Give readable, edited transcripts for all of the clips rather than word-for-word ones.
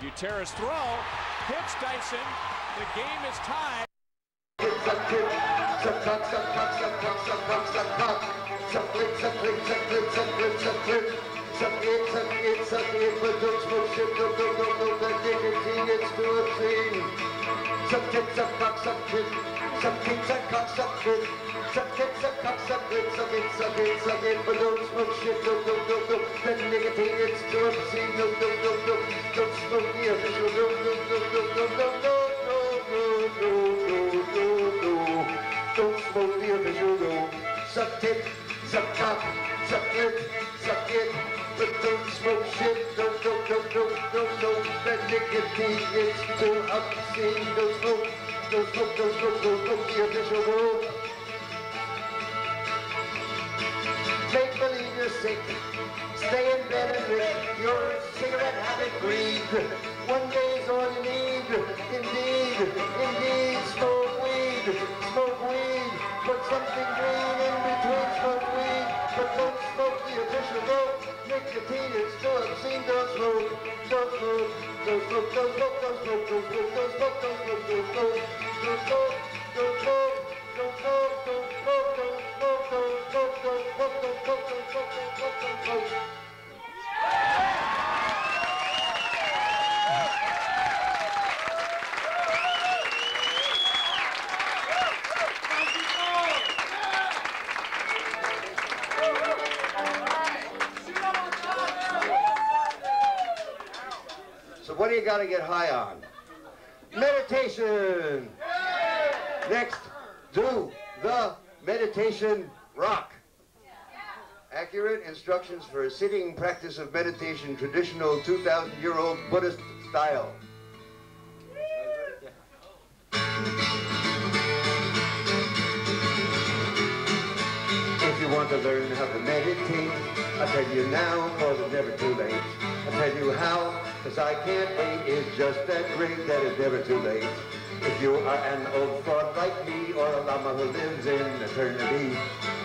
Gutierrez throw, hits Dyson. The game is tied. Don't smoke the official dope. Suck it, suck cock, suck it, but don't smoke shit. Don't. That nicotine is too obscene. Don't smoke the official dope. Make believe you're sick. Stay in bed and drink your cigarette habit breed. One day is all you need. Indeed, smoke weed. Put something green in between, smoke weed. But don't smoke the official dope. Nicotine is too obscene. Don't smoke. So what do you got to get high on? Meditation. Next, do the meditation rock. Accurate instructions for a sitting practice of meditation, traditional 2,000-year-old Buddhist style. If you want to learn how to meditate, I'll tell you now, cause it's never too late. I'll tell you how, cause I can't wait. It's just that great that it's never too late. If you are an old fraud like me, or a llama who lives in eternity,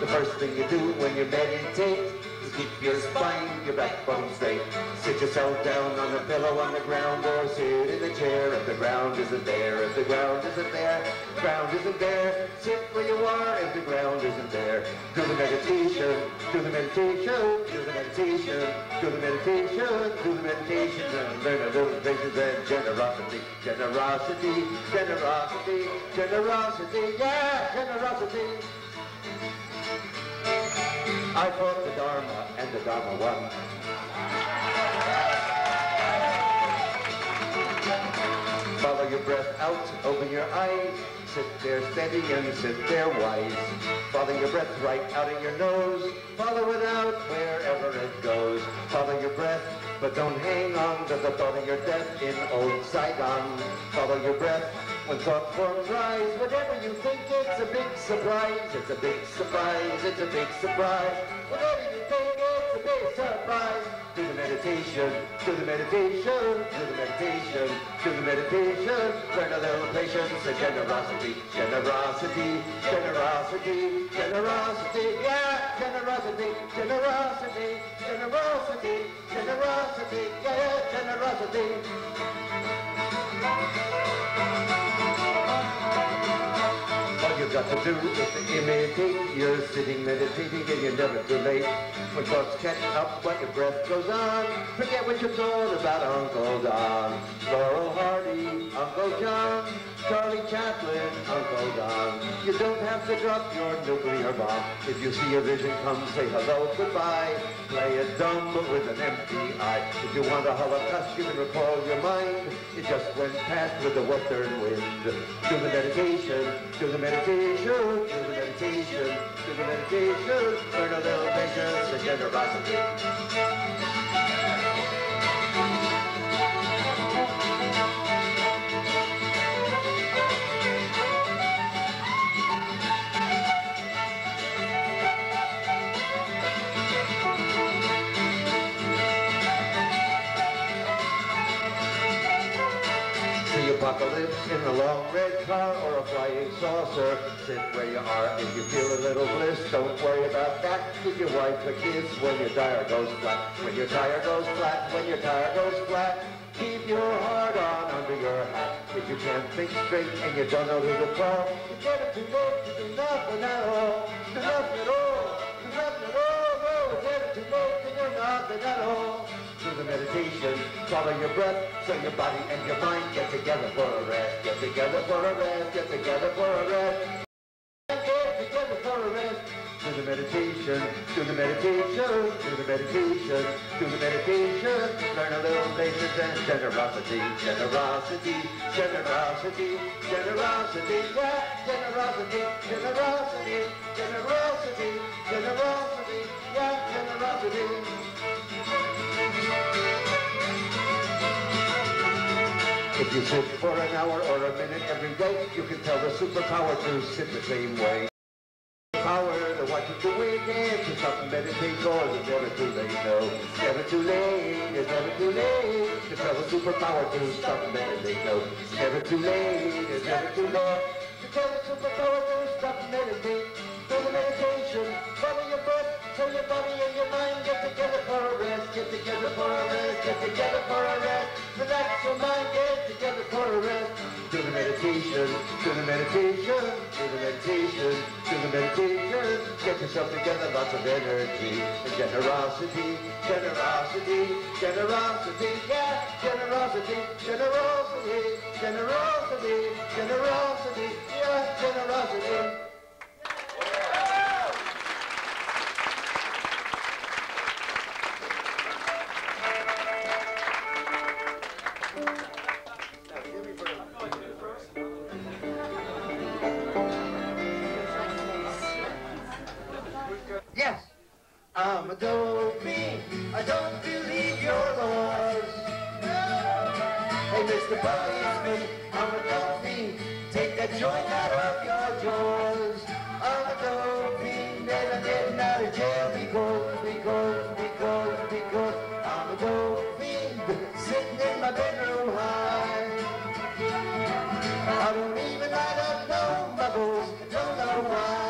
the first thing you do when you meditate is keep your spine, your backbone straight. Sit yourself down on a pillow on the ground, or sit in a chair if the ground isn't there. If the ground isn't there, ground isn't there. Sit where you are if the ground isn't there. Do the meditation, do the meditation, do the meditation, do the meditation, do the meditation, and learn a little patience and generosity, generosity, generosity, generosity, yeah, generosity. I fought the Dharma, and the Dharma won. Follow your breath out, open your eyes, sit there steady and sit there wise. Follow your breath right out of your nose, follow it out wherever it goes. Follow your breath, but don't hang on to the thought of your death in old Saigon. Follow your breath when thought forms rise. Whatever you think, it's a big surprise. It's a big surprise, it's a big surprise. Whatever you think, it's a big surprise. Do the meditation, do the meditation, do the meditation, do the meditation. Learn a little patience and generosity, generosity, generosity, generosity, yeah, generosity, generosity, generosity, generosity, yeah, generosity. All you've got to do is to imitate. You're sitting meditating and you're never too late. When thoughts catch up, but your breath goes on, forget what you thought about Uncle Don, Laurel Hardy, Uncle John, Charlie Chaplin, Uncle Don. You don't have to drop your nuclear bomb. If you see a vision come, say hello, goodbye. Play it dumb with an empty eye. If you want a Holocaust, you can recall your mind. It just went past with the western wind. Do the meditation, do the meditation, do the meditation, do the meditation. Learn a little patience and generosity. Apocalypse in a long red car or a flying saucer. Sit where you are if you feel a little bliss. Don't worry about that. Give your wife a kiss when your tire goes flat. When your tire goes flat. When your tire goes flat. Keep your heart you can't think straight and you don't know who to call. It's never too late to do nothing at all. Do nothing at all. Do nothing at all. No, it's never too late to do nothing at all. Do the meditation, follow your breath, so your body and your mind get together for a rest. Get together for a rest. Get together for a rest. Get together for a rest. Do the meditation, do the meditation, do the meditation, do the meditation. Learn a little patience and generosity, generosity, generosity, generosity, yeah, generosity, generosity, generosity, generosity, yeah, generosity. If you sit for an hour or a minute every day, you can tell the superpower to sit the same way. Power to what you're doing and to stop and meditate, cause it's never too late, no. It's never too late, it's never too late to tell the superpower to stop and meditate, no. It's never too late, it's never too late to tell the superpower to stop and meditate. Do the meditation, follow your breath, so your body and your mind get together for a rest, get together for a rest, get together for a rest. Relax your mind, get together for a rest. Do the meditation, do the meditation, do the meditation, do the meditation. Get yourself together, lots of energy and generosity, generosity, generosity, yeah, generosity, generosity, generosity, generosity, yeah, generosity. Yes, I'm a dope fiend. I don't believe your laws. Hey, Mr. Policeman, I'm a dope fiend. Take that joint out of your jaws. I'm a dope fiend and I'm getting out of jail because I'm a dope fiend sitting in my bedroom high. I don't even light up no bubbles, don't know why.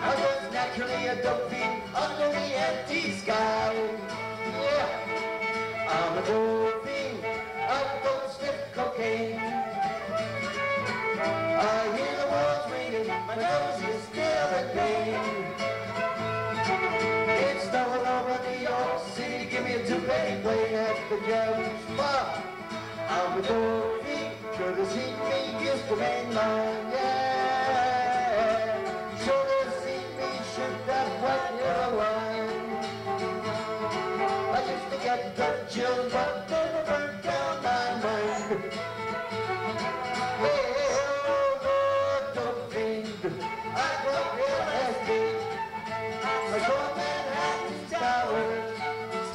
I'm just naturally a dope fiend under the empty sky. Yeah, I'm a dope fiend, I don't sniff cocaine. I hear the walls ringing, my nose is still in pain. It's snowing over New York City, give me a two-penny plane at the judge's bar. I'm a dope fiend, sure to see me used to mainline, yeah. Sure to see me shoot that white yellow line. I used to get the chills, but never burned down my mind. Oh, dope fiend, I got real nasty. I saw Manhattan Towers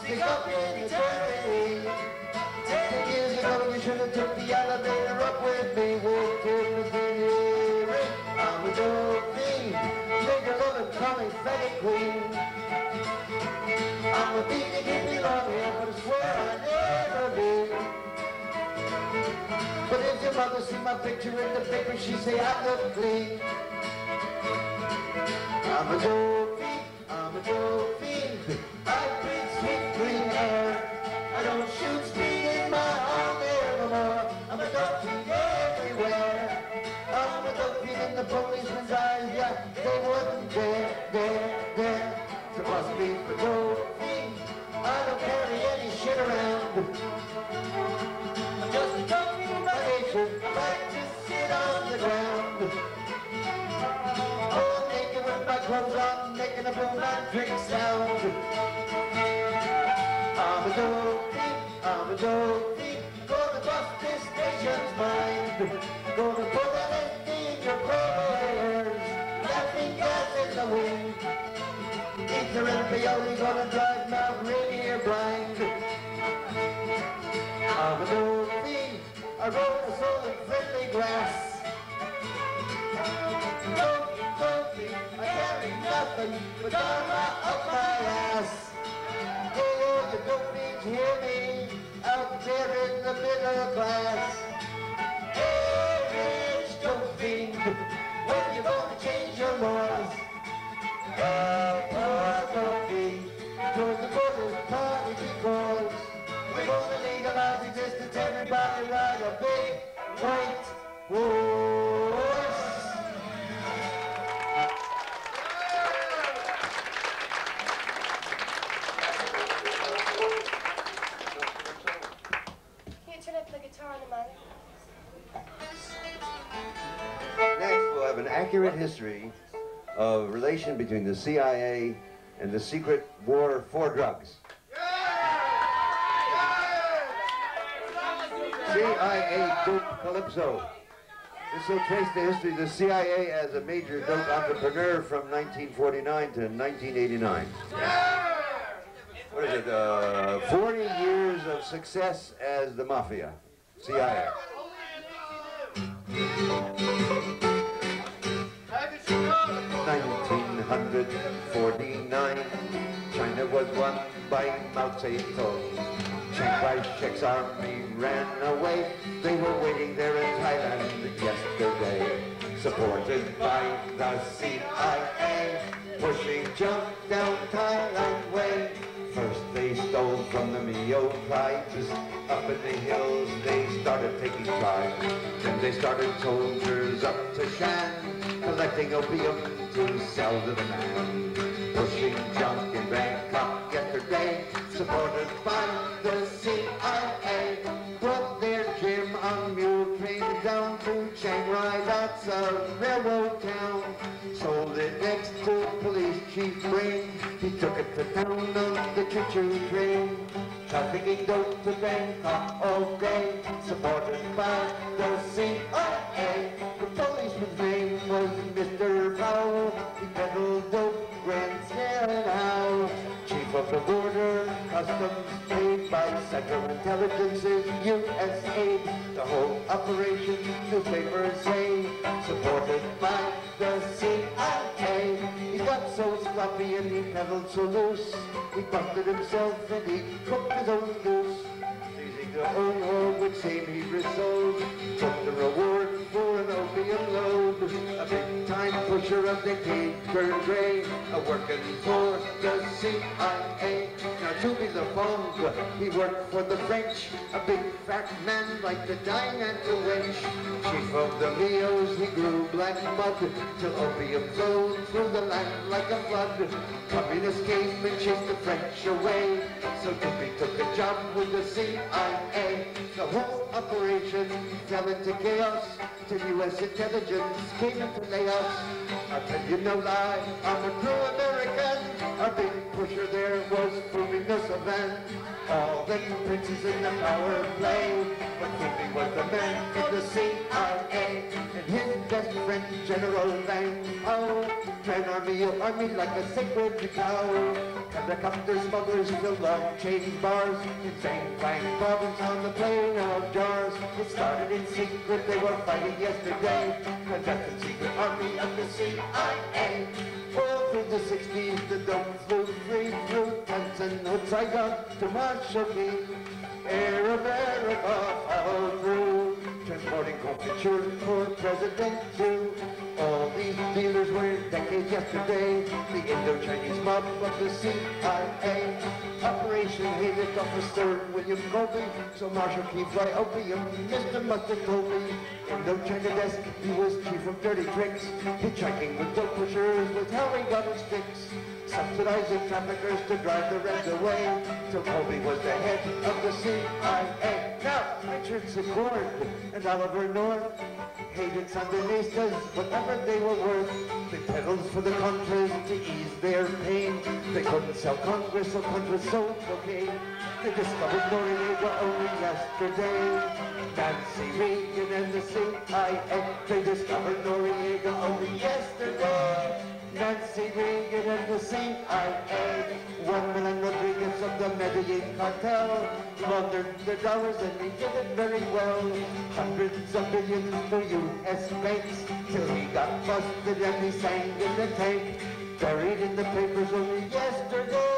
stick up in eternity. 10 years ago, you should have took the elevator up with me. Walk in the theory. I'm a dope fiend. Make a love and call me Fetty Queen. I'm a fiend to keep me long here, but I swear I never did. But if your mother see my picture in the paper, she say I look clean. I'm a dope fiend. I'm a dope fiend. I breathe sweet green air. I don't shoot speed in my own air no more. I'm a dope fiend everywhere. I'm a dope fiend in the policeman's eyes. Yeah, they wouldn't dare. So must be the dope fiend. I don't carry any shit around. I'm just a dope fiend by nature. I like to sit on the ground. Oh, naked with my clothes on, making a boom and drink sound. I'm a dope fiend, I'm a dope fiend. Gonna bust this nation's mind. Gonna put LSD in your prayers. Laughing gas in the wind. Ether and peyote gonna drive Mount Rainier blind. I'm a dope fiend. I roll a soul in friendly glass. Dope fiend, I carry nothing but dharma up my ass. Hey, all you dope fiends, hear me out there in the middle class. Hey, rich dope fiend, when you gonna change your laws? Hey, poor dope fiend, towards the border party because we're gonna legalize existence every everybody ride a big white horse. Can you turn up the guitar on the mic? Next, we'll have an accurate history of relation between the CIA and the secret war for drugs. CIA Dope Calypso. This will trace the history of the CIA as a major dope entrepreneur from 1949 to 1989. What is it? 40 years of success as the mafia. CIA. 1949, China was won by Mao Zedong. Chiang Kai-shek's army ran away. They were waiting there in Thailand yesterday, supported by the CIA, pushing junk down Thailand way. First they stole from the Mio tribes. Up in the hills they started taking tribes. Then they started soldiers up to Shan, collecting opium to sell to the man. Pushing junk in Bangkok yesterday, supported by the CIA. Brought their gym on mule trains down to Chiang Rai, that's a railroad town. Sold it next to police chief Brain. He took it to town on the choo-choo train. Trafficking dope to Bangkok all day, supported by the CIA. The policeman's name was Mr. Powell. He peddled dope, grand now. Chief of the border, customs paid by Central Intelligence's USA. The whole operation, newspapers say, supported by the CIA. He got so sloppy and he peddled so loose, he busted himself and he cooked his own goose. Seizing the whole world which same he resolved, took the reward for an opium load. A big-time pusher of decayed Gray, working for the CIA. Now to be the Fong, he worked for the French, a big fat man like the dine and the wench. Chief of the Mios, he grew black mud, till opium flowed through the land like a flood. Communists came and chased the French away, so Doopy took a job with the CIA. The whole operation fell into chaos, till U.S. intelligence came in to lay us. I'll tell you no lie, I'm a true American. Our big pusher there was fooling the savant. All the princes in the power play, but Doopy was the man in the CIA. And his best friend, General Lang, oh, ran army like a sacred cow. Helicopter smugglers filled long chain bars in St. Frank province on the plain of jars. It started in secret, they were fighting yesterday. Conducted secret army of the CIA. All through the 60s, the dope flew free through tents and hoods. I got to Marshall King. Air America followed through, transporting confiture for President too. All these dealers were decades yesterday, the Indo-Chinese mob of the CIA. Operation Haylift Officer William Colby, so Marshal Key fly opium, Mr. Mustard told me. Indo-China desk, he was chief of dirty tricks. Hitchhiking with dope pushers was how he got his fix. Subsidizing traffickers to drive the Reds away, till Colby was the head of the CIA. Now, Richard Secord and Oliver North hated Sandinistas, whatever they were worth. They peddled for the Contras to ease their pain. They couldn't sell Congress, so Contras sold cocaine. They discovered Noriega only yesterday. Nancy Reagan and the CIA. They discovered Noriega only yesterday. Nancy Reagan and the CIA. Juan Manuel Rodriguez of the Medellin cartel laundered their dollars and he did it very well. Hundreds of billions for U.S. banks till he got busted and he sang in the tank. Buried in the papers only yesterday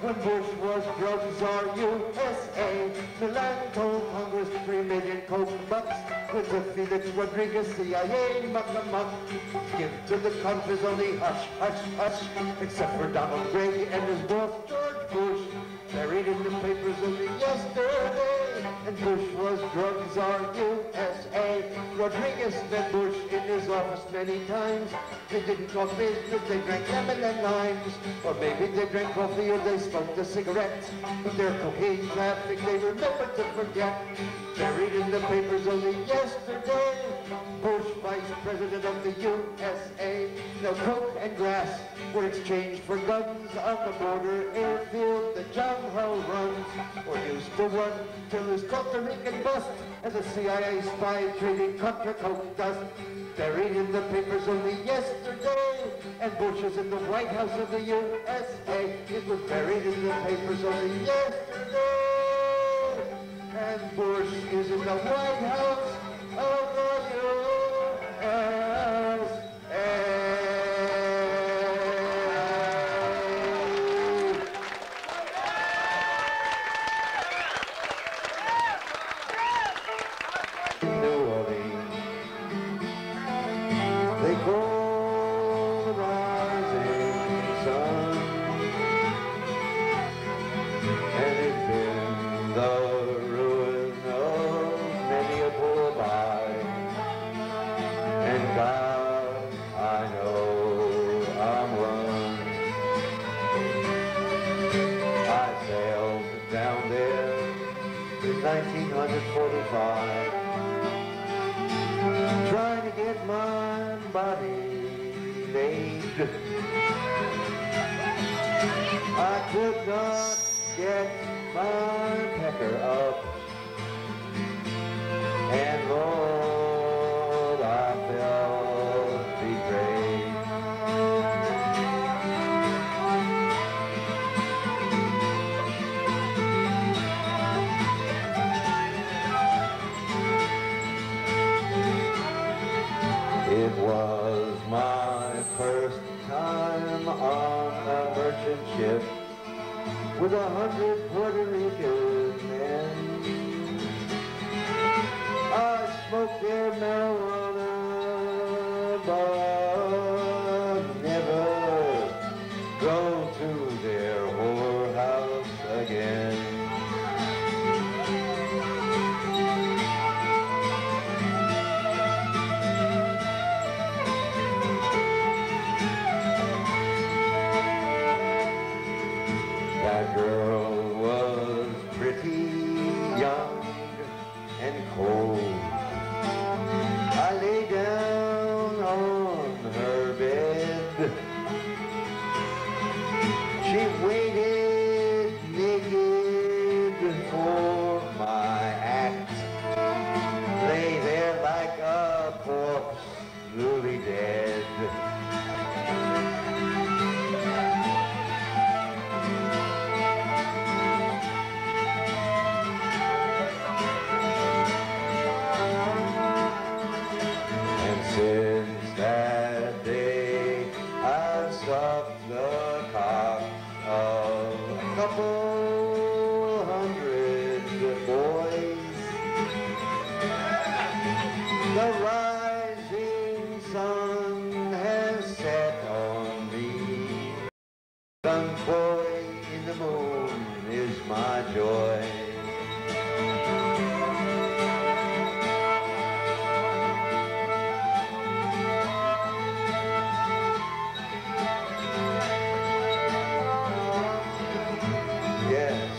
when Bush was drug czar USA. Milan told Congress 3 million coke bucks with the Felix Rodriguez CIA muck-a-muck. Give to the countries only hush, hush, hush, except for Donald Gray and his dwarf George Bush. Buried in the papers only yesterday, and Bush was drug Rodriguez met Bush in his office many times. They didn't talk business, they drank lemon and limes. Or maybe they drank coffee or they smoked a cigarette. But their cocaine traffic they remembered to forget. Buried in the papers only yesterday, Bush, vice president of the USA. Now coke and grass were exchanged for guns on the border airfield that John Hull runs, or used to run till his Costa Rican bust and the CIA spy trading contra coke dust. Buried in the papers only yesterday, and Bush is in the White House of the USA. It was buried in the papers only yesterday, and Bush is in the White House of the USA. Down there in 1945, trying to get my body laid. I could not get my pecker up, and Lord, I felt betrayed. It was my first time on a merchant ship with 100 Puerto Rican men. I smoked their marijuana, but never go to their whorehouse again. That girl was pretty young and cold. I lay down on her bed. She waited naked for my act. Lay there like a corpse, newly dead. Since that day, I've sucked the cock of a couple hundred boys. The rising sun has set on me. Young boy in the moon is my joy.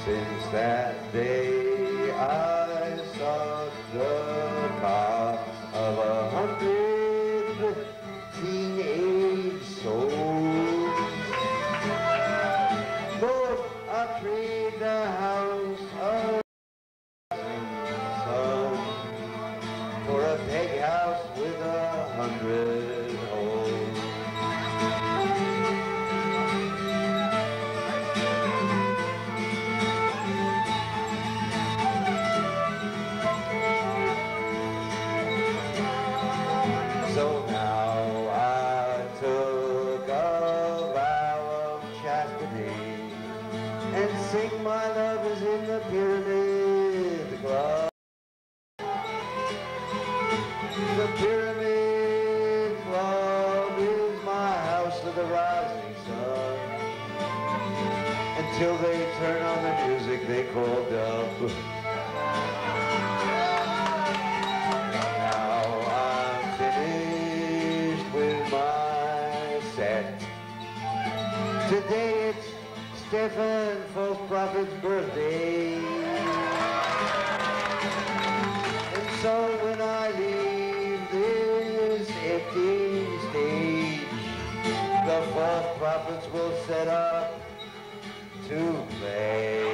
Since that day I sucked the cock of a today it's Stephan False Prophet's birthday. And so when I leave this empty stage, the false prophets will set up to play.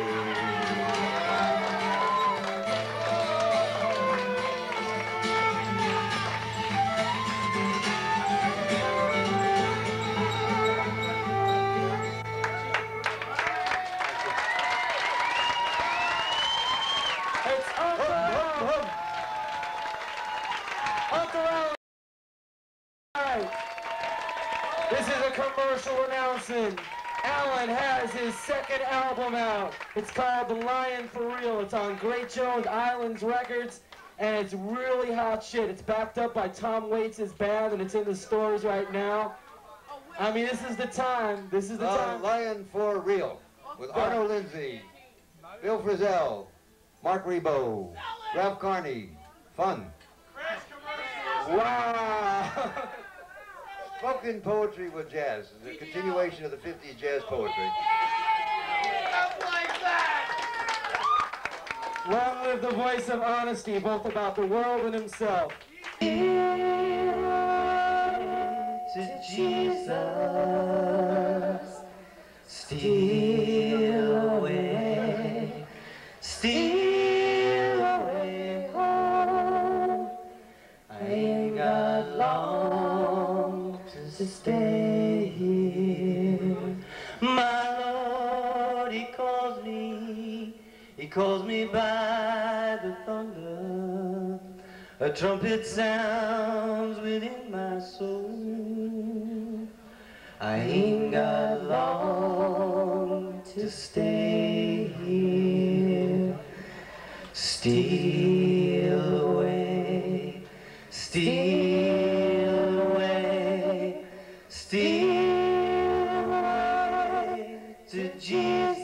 This is a commercial announcement. Allen has his second album out. It's called The Lion for Real. It's on Great Jones Islands Records, and it's really hot shit. It's backed up by Tom Waits' band, and it's in the stores right now. I mean, this is the time. This is the time. Lion for Real with Arno Lindsay, Bill Frisell, Mark Rebo, Ralph Carney. Fun. Wow. Spoken poetry with jazz. It's a continuation of the 50s jazz poetry. Long live the voice of honesty, both about the world and himself. To Jesus, steal away, steal away home. I ain't got long to stay here. My Lord, He calls me by the thunder. A trumpet sounds within my soul. I ain't got long to stay here. Steal away, steal away, steal away to Jesus.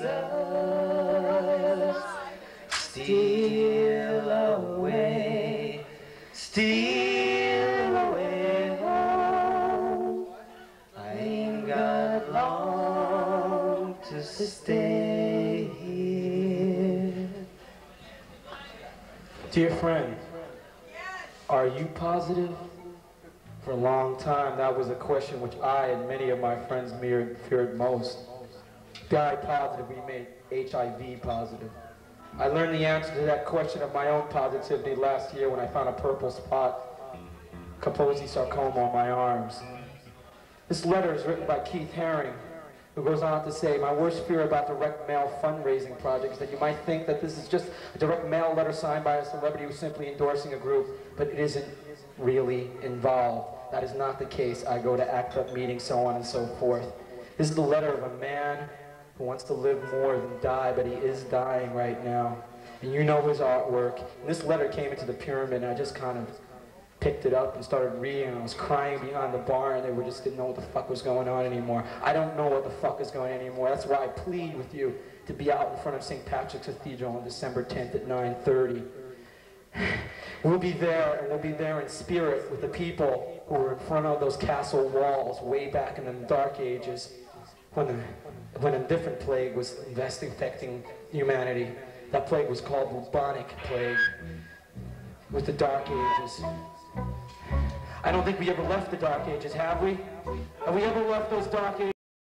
Steal away, steal away home. I ain't got long to stay here. Dear friend, are you positive? For a long time, that was a question which I and many of my friends feared most. Die positive, we made HIV positive. I learned the answer to that question of my own positivity last year when I found a purple spot, Kaposi sarcoma on my arms. This letter is written by Keith Haring, who goes on to say, my worst fear about direct mail fundraising projects is that you might think that this is just a direct mail letter signed by a celebrity who's simply endorsing a group, but it isn't really involved. That is not the case. I go to ACT UP meetings, so on and so forth. This is the letter of a man who wants to live more than die, but he is dying right now. And you know his artwork. And this letter came into the pyramid, and I just kind of picked it up and started reading, and I was crying behind the bar, and they just didn't know what the fuck was going on anymore. I don't know what the fuck is going on anymore. That's why I plead with you to be out in front of St. Patrick's Cathedral on December 10th at 9:30. We'll be there, and we'll be there in spirit with the people who were in front of those castle walls way back in the Dark Ages, when a different plague was infecting humanity. That plague was called bubonic plague, with the Dark Ages. I don't think we ever left the Dark Ages, have we? Have we ever left those Dark Ages?